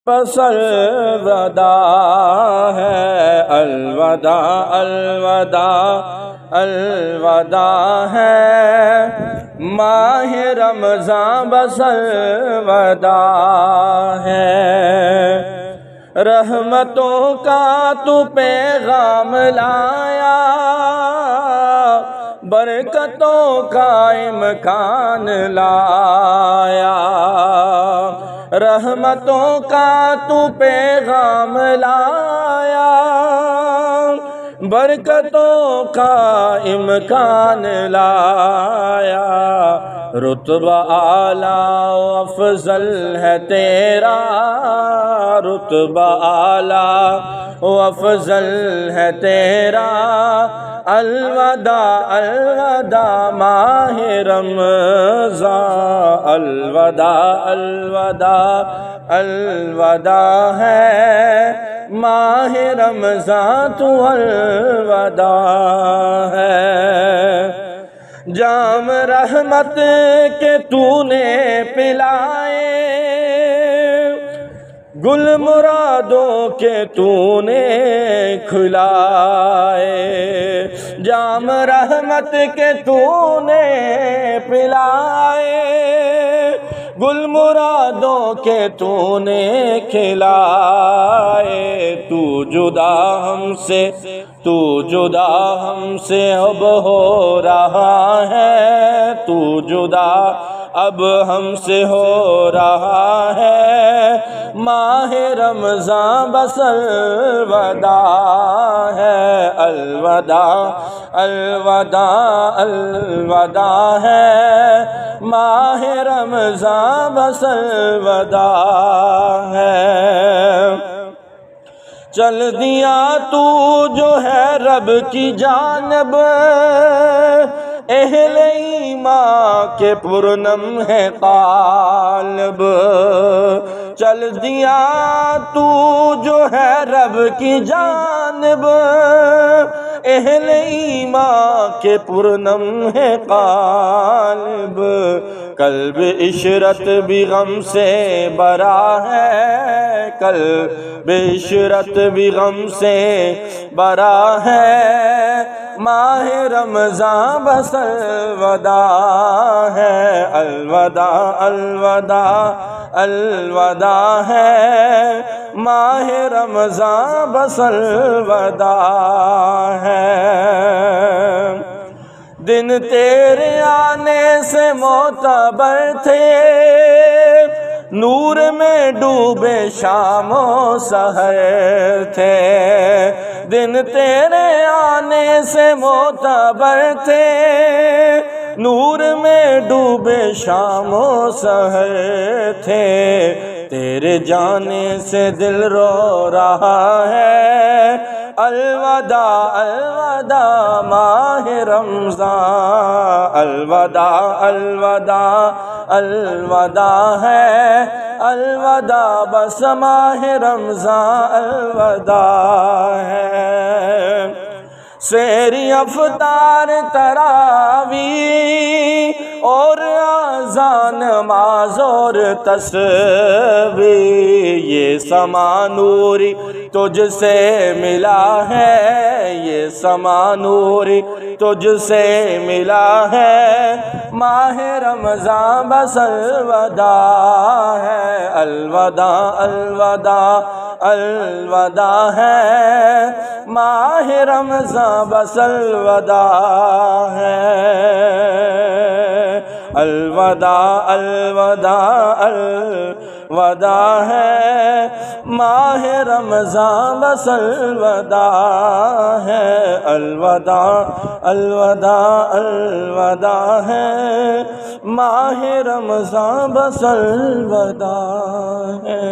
بس الوداع ہے، الوداع الوداع الوداع ہے، ماہ رمضان بس الوداع ہے۔ رحمتوں کا تو پیغام لایا، برکتوں کا امکان لایا، رحمتوں کا تو پیغام لایا، برکتوں کا امکان لایا، رتبہ اعلیٰ و افضل ہے تیرا، رتبہ اعلیٰ و افضل ہے تیرا، الوداع الوداع ماہ رمضان، الوداع الوداع الوداع ہے، ماہ رمضان تو الوداع ہے۔ جام رحمت کے تو نے پلائے، گل مرادوں کے تو نے کھلائے، جام رحمت کے تو نے پلائے، گل مرادوں کے تو نے کھلائے، تو جدا ہم سے، تو جدا ہم سے اب ہو رہا ہے، تو جدا اب ہم سے ہو رہا ہے، ماہ رمضان بس الوداع ہے، الوداع الوداع الوداع ہے، ماہ رمضان بس الوداع ہے۔ چل دیا تو جو ہے رب کی جانب، اہل ایمان کے پرنم ہے قالب، چل دیا تو جو ہے رب کی جانب، اہل ایمان کے پرنم ہے قالب، قلب عشرت بھی غم سے برا ہے، قلب عشرت بھی غم سے برا ہے، ماہ رمضان بس الوداع ہے، الوداع الوداع الوداع ہے، ماہ رمضان بس الوداع ہے۔ دن تیرے آنے سے معتبر تھے، نور میں ڈوبے شام و سحر تھے، دن تیرے آنے سے معتبر تھے، نور میں ڈوبے شام و سحر تھے، تیرے جانے سے دل رو رہا ہے، الوداع الوداع ماہ رمضان، الوداع الوداع الوداع ہے، الوداع بس ماہ رمضان الوداع ہے۔ سحری افطار تراویح اور اذان نماز اور تسبیح، یہ سما نوری تجھ سے ملا ہے، یہ سما نوری تجھ سے ملا ہے، ماہ رمضان بس الوداع ہے، الوداع الوداع الوداع ہے، ماہ رمضان بس الوداع ہے، الوداع الوداع الوداع ہے، ماہ رمضان بس الوداع ہے، الوداع الوداع الوداع ہے، ماہ رمضان بس الوداع ہے۔